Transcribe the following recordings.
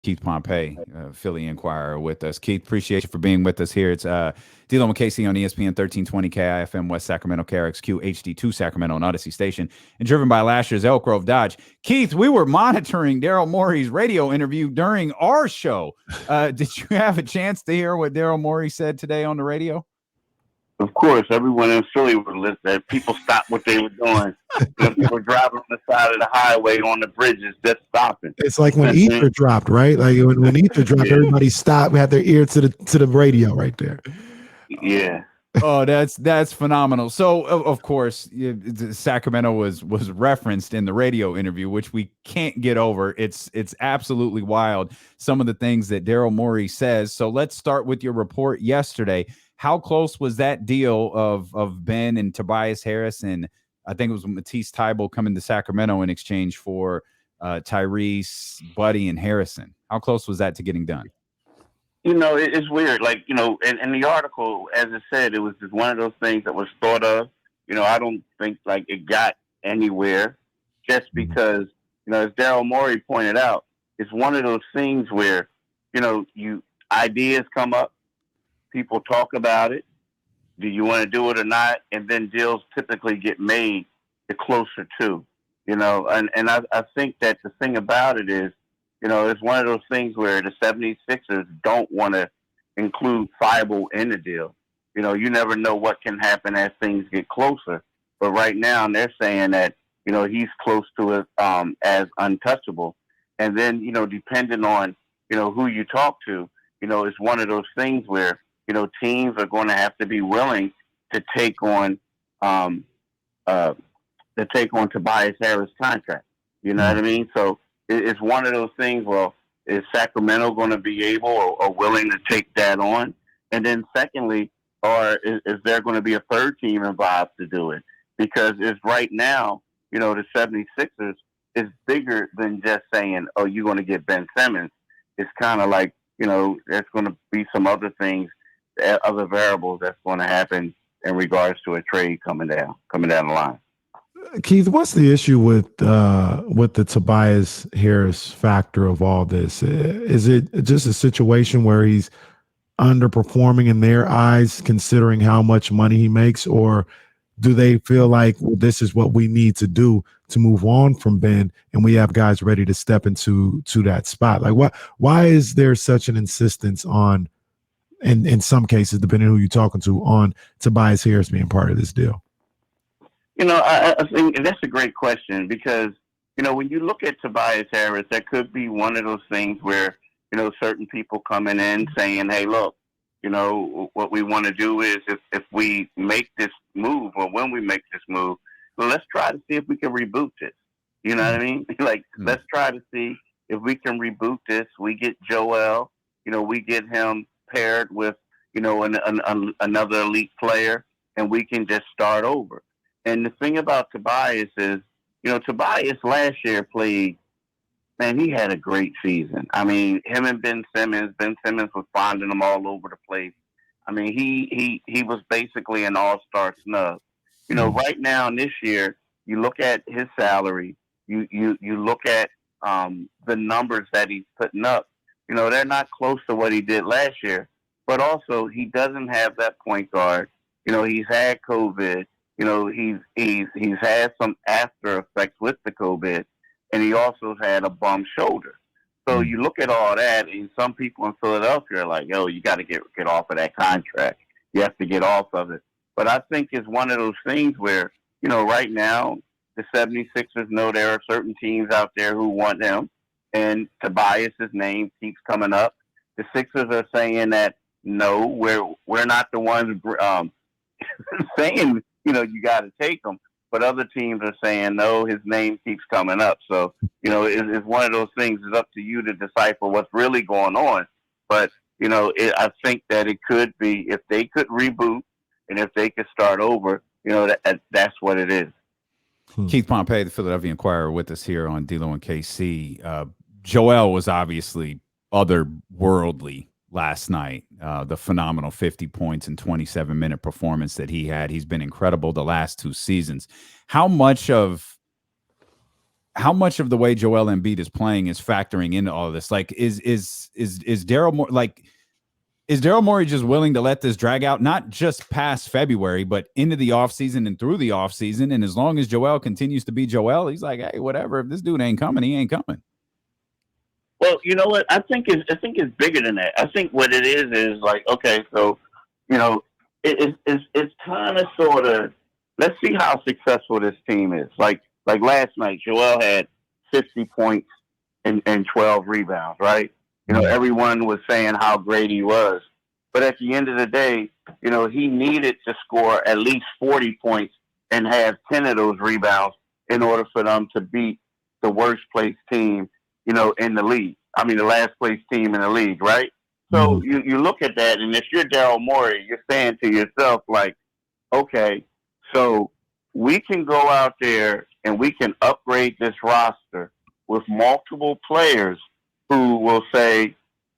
Keith Pompey, Philly Inquirer, with us. Keith, appreciate you for being with us here. It's dealing with KC on ESPN 1320 KIFM West Sacramento, KRXQ HD2 Sacramento, and Odyssey Station, and driven by last year's Elk Grove Dodge. Keith, we were monitoring Daryl Morey's radio interview during our show. Did you have a chance to hear what Daryl Morey said today on the radio? Of course, everyone in Philly was listening. People stopped what they were doing. People were driving on the side of the highway on the bridges, just stopping. It's like when Ether dropped, right? Like when Ether dropped, everybody stopped. We had their ear to the radio right there. Yeah. Oh, that's phenomenal. So, of course, Sacramento was referenced in the radio interview, which we can't get over. It's absolutely wild, some of the things that Daryl Morey says. So let's start with your report yesterday. How close was that deal of Ben and Tobias Harris, and I think it was Matisse Thybulle coming to Sacramento in exchange for Tyrese, Buddy, and Harrison? How close was that to getting done? It's weird. Like, in the article, as it said, it was just one of those things that was thought of. I don't think like it got anywhere just because, as Daryl Morey pointed out, it's one of those things where, ideas come up, people talk about it. Do you want to do it or not? And then deals typically get made the closer to, and I think that the thing about it is, it's one of those things where the 76ers don't want to include Thybulle in the deal. You never know what can happen as things get closer. But right now they're saying that, he's close to it as untouchable. And then, depending on, who you talk to, it's one of those things where, teams are going to have to be willing to take on Tobias Harris' contract. You know what I mean? So it's one of those things. Well, is Sacramento going to be able or willing to take that on? And then secondly, or is there going to be a third team involved to do it? Because it's right now, the 76ers is bigger than just saying, oh, you're going to get Ben Simmons. It's kind of like, there's going to be some other things, other variables that's going to happen in regards to a trade coming down the line. Keith, what's the issue with the Tobias Harris factor of all this? Is it just a situation where he's underperforming in their eyes, considering how much money he makes, or do they feel like, well, this is what we need to do to move on from Ben, and we have guys ready to step into that spot? Like, why is there such an insistence on, and in some cases, depending on who you're talking to, on Tobias Harris being part of this deal? I think that's a great question because, when you look at Tobias Harris, that could be one of those things where, certain people coming in saying, hey, look, what we want to do is if we make this move or when we make this move, well, let's try to see if we can reboot this. You know what I mean? Let's try to see if we can reboot this. We get Joel, we get him paired with, another elite player, and we can just start over. And the thing about Tobias is, Tobias last year played, man, he had a great season. I mean, him and Ben Simmons was finding him all over the place. I mean, he was basically an all-star snub. Right now in this year, you look at his salary, you look at the numbers that he's putting up. They're not close to what he did last year. But also, he doesn't have that point guard. He's had COVID. He's had some after effects with the COVID, and he also had a bum shoulder. So you look at all that, and some people in Philadelphia are like, yo, you got to get off of that contract. You have to get off of it. But I think it's one of those things where, right now, the 76ers know there are certain teams out there who want him, and Tobias's name keeps coming up. The Sixers are saying that, no, we're not the ones saying, you got to take him. But other teams are saying, no, his name keeps coming up. So, it's one of those things. It's up to you to decipher what's really going on. But, I think that it could be, if they could reboot and if they could start over, that's what it is. Keith Pompey, the Philadelphia Inquirer, with us here on D-Lo and KC. Joel was obviously otherworldly last night. The phenomenal 50 points and 27-minute performance that he had. He's been incredible the last two seasons. How much of how much of the way Joel Embiid is playing is factoring into all of this? Like, is Daryl Morey, like, is Daryl Morey just willing to let this drag out, not just past February, but into the offseason and through the offseason? And as long as Joel continues to be Joel, he's like, hey, whatever. If this dude ain't coming, he ain't coming. Well, you know what? I think it's bigger than that. I think what it is like, okay, so it's kind of sort of, let's see how successful this team is. Like last night, Joel had 50 points and 12 rebounds, right? Everyone was saying how great he was. But at the end of the day, he needed to score at least 40 points and have 10 of those rebounds in order for them to beat the worst place team, in the league. I mean, the last place team in the league, right? So you look at that, and if you're Daryl Morey, you're saying to yourself, like, okay, so we can go out there and we can upgrade this roster with multiple players who will say,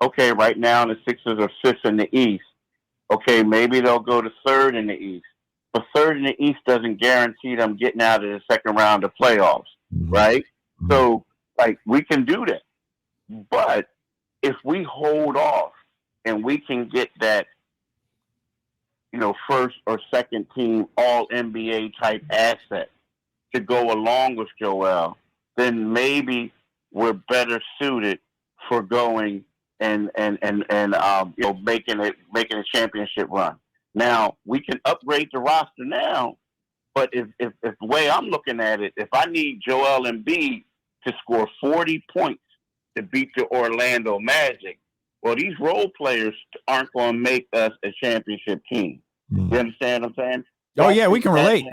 okay, right now the Sixers are 5th in the East. Okay, maybe they'll go to 3rd in the East. But 3rd in the East doesn't guarantee them getting out of the second round of playoffs, right? So, like, we can do that. But if we hold off and we can get that, first or second team all NBA type asset to go along with Joel, then maybe we're better suited for going and making a championship run. Now we can upgrade the roster now, but if the way I'm looking at it, if I need Joel Embiid to score 40 points to beat the Orlando Magic, well, these role players aren't going to make us a championship team. You understand what I'm saying? Oh, yeah, we can relate.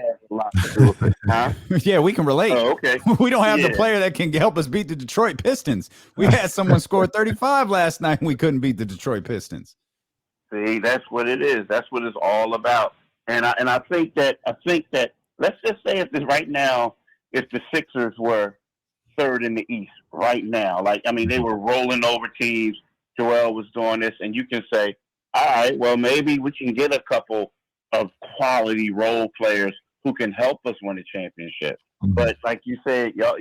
Huh? Yeah, we can relate. Oh, okay. We don't have the player that can help us beat the Detroit Pistons. We had someone score 35 last night, and we couldn't beat the Detroit Pistons. See, that's what it is. That's what it's all about. And I think that let's just say if the Sixers were 3rd in the East right now, they were rolling over teams. Joel was doing this, and you can say, all right, well, maybe we can get a couple of quality role players who can help us win a championship. But like you said, y'all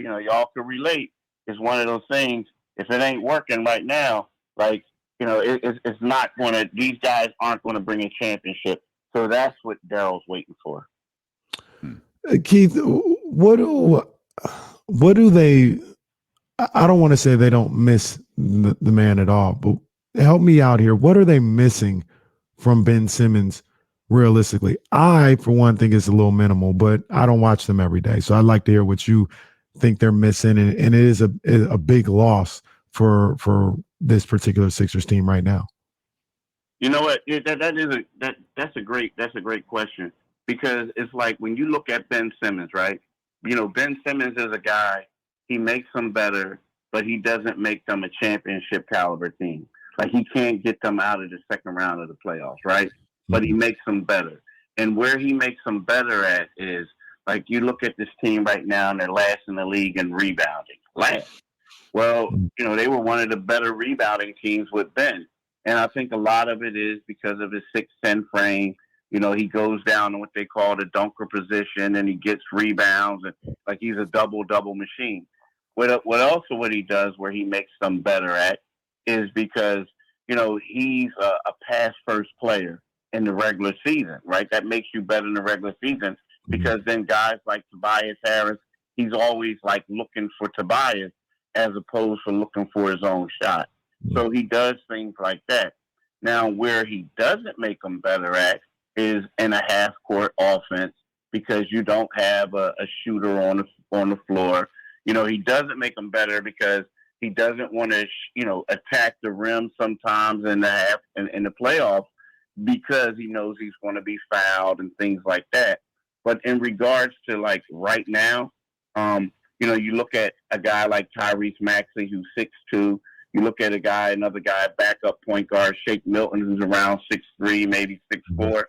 can relate. It's one of those things. If it ain't working right now, it's not going to. These guys aren't going to bring a championship. So that's what Daryl's waiting for. Keith, what do they? I don't want to say they don't miss the man at all, but help me out here. What are they missing from Ben Simmons? Realistically, I, for one, think it's a little minimal, but I don't watch them every day. So I'd like to hear what you think they're missing. And it is a big loss for this particular Sixers team right now. You know what? That's a great question, because it's like when you look at Ben Simmons, right? Ben Simmons is a guy, he makes them better, but he doesn't make them a championship caliber team. Like, he can't get them out of the second round of the playoffs, right? But he makes them better. And where he makes them better at is, like, you look at this team right now and they're last in the league in rebounding. Last. Well, they were one of the better rebounding teams with Ben. And I think a lot of it is because of his 6'10" frame. He goes down in what they call the dunker position, and he gets rebounds, and like he's a double machine. What he does where he makes them better at is because, he's a pass first player in the regular season, right? That makes you better in the regular season, because then guys like Tobias Harris, he's always like looking for Tobias as opposed to looking for his own shot. So he does things like that. Now, where he doesn't make them better at is in a half court offense, because you don't have a shooter on the floor. He doesn't make them better because he doesn't want to, attack the rim sometimes in the playoffs, because he knows he's going to be fouled and things like that. But in regards to, like, right now, you look at a guy like Tyrese Maxey, who's 6'2". You look at another guy, backup point guard, Shake Milton, who's around 6'3", maybe 6'4".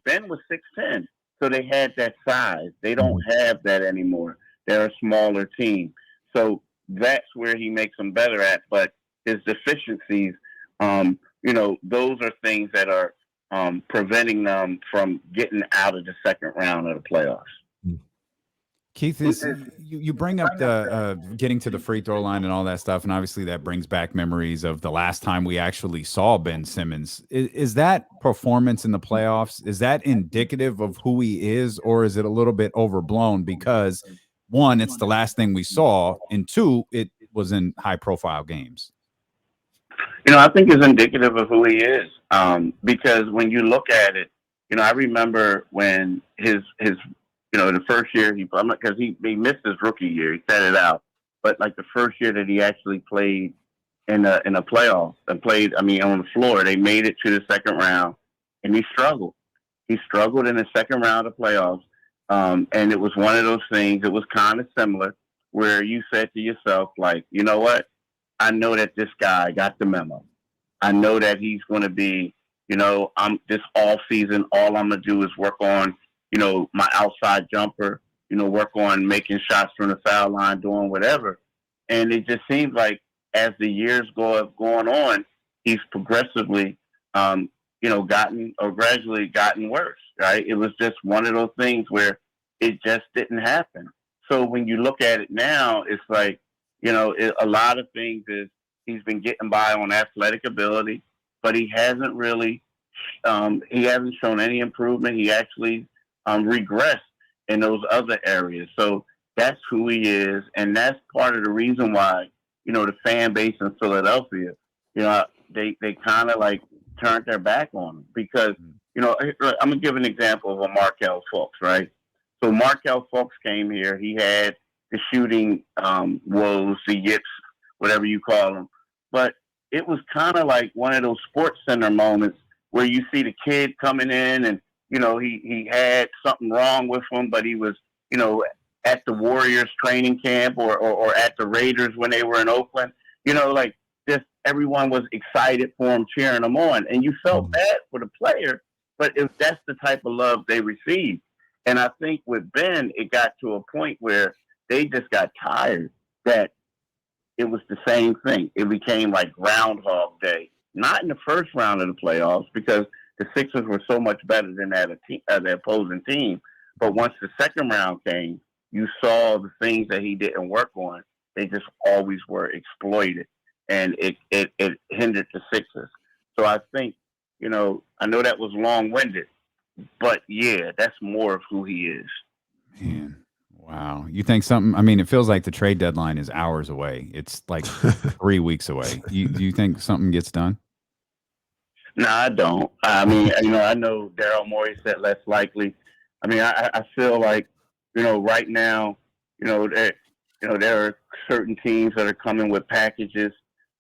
Ben was 6'10", so they had that size. They don't have that anymore. They're a smaller team. So that's where he makes them better at. But his deficiencies, those are things that are preventing them from getting out of the second round of the playoffs. Keith, you bring up the getting to the free throw line and all that stuff, and obviously that brings back memories of the last time we actually saw Ben Simmons. Is that performance in the playoffs, is that indicative of who he is, or is it a little bit overblown because, one, it's the last thing we saw, and two, it was in high-profile games? I think it's indicative of who he is, because when you look at it, I remember when his the first year because he missed his rookie year, he set it out, but like the first year that he actually played in a playoff and played, on the floor, they made it to the second round, and he struggled. He struggled in the second round of playoffs, and it was one of those things. It was kind of similar where you said to yourself, like, you know what? I know that this guy got the memo. I know that he's going to be, I'm this all season. All I'm going to do is work on, my outside jumper, work on making shots from the foul line, doing whatever. And it just seems like as the years going on, he's progressively, gradually gotten worse, right? It was just one of those things where it just didn't happen. So when you look at it now, it's like, a lot of things is he's been getting by on athletic ability, but he hasn't really, he hasn't shown any improvement. He actually regressed in those other areas. So that's who he is. And that's part of the reason why, the fan base in Philadelphia, they kind of like turned their back on him because, I'm going to give an example of a Markelle Fultz, right? So Markelle Fultz came here. He had the shooting woes, the yips, whatever you call them. But it was kind of like one of those Sports Center moments where you see the kid coming in and, he had something wrong with him, but he was, at the Warriors training camp or at the Raiders when they were in Oakland, like just everyone was excited for him, cheering him on. And you felt bad for the player, but that's the type of love they received. And I think with Ben, it got to a point where they just got tired that it was the same thing. It became like Groundhog Day. Not in the first round of the playoffs because the Sixers were so much better than the opposing team. But once the second round came, you saw the things that he didn't work on. They just always were exploited, and it hindered the Sixers. So I think, I know that was long-winded, but yeah, that's more of who he is. Man. Wow. You think something, it feels like the trade deadline is hours away. It's like 3 weeks away. Do you think something gets done? No, I don't. I know Daryl Morey said less likely. I feel like, right now, there are certain teams that are coming with packages,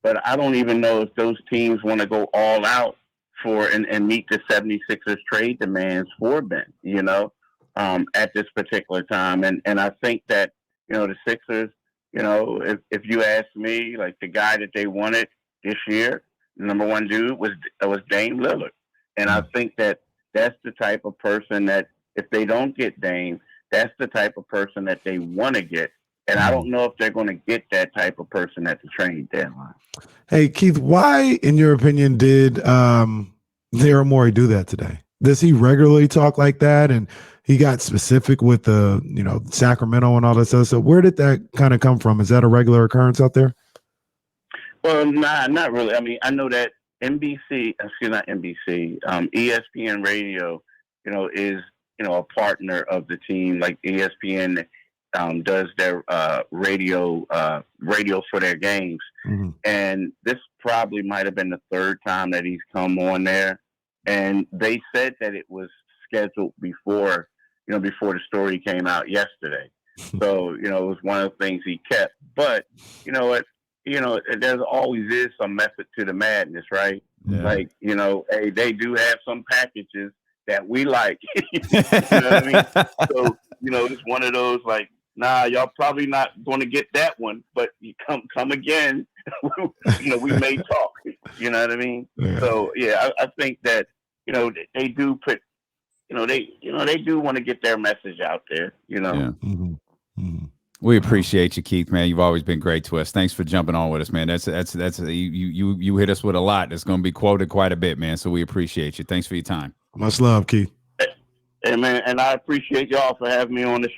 but I don't even know if those teams want to go all out for and meet the 76ers trade demands for Ben, at this particular time. And I think that, the Sixers, if you ask me, like the guy that they wanted this year, the number one dude was Dame Lillard. And I think that that's the type of person that if they don't get Dame, that's the type of person that they want to get. And I don't know if they're going to get that type of person at the trade deadline. Hey, Keith, why, in your opinion, did Daryl Morey do that today? Does he regularly talk like that? And he got specific with the, Sacramento and all that stuff. So where did that kind of come from? Is that a regular occurrence out there? Well, not really. I know that ESPN Radio, is, a partner of the team. Like ESPN does their radio for their games. Mm-hmm. And this probably might have been the third time that he's come on there. And they said that it was scheduled before the story came out yesterday. So, it was one of the things he kept. But, there's always is some method to the madness, right? Yeah. Like, hey, they do have some packages that we like. You know what I mean? So, it's one of those like, nah, y'all probably not going to get that one, but you come again. We may talk. You know what I mean? Yeah. So, yeah, I think that, they do put, they do want to get their message out there, Yeah. Mm-hmm. Mm-hmm. We appreciate you, Keith, man. You've always been great to us. Thanks for jumping on with us, man. That's you hit us with a lot that's going to be quoted quite a bit, man. So we appreciate you. Thanks for your time. Much love, Keith. Hey, man, and I appreciate y'all for having me on the show.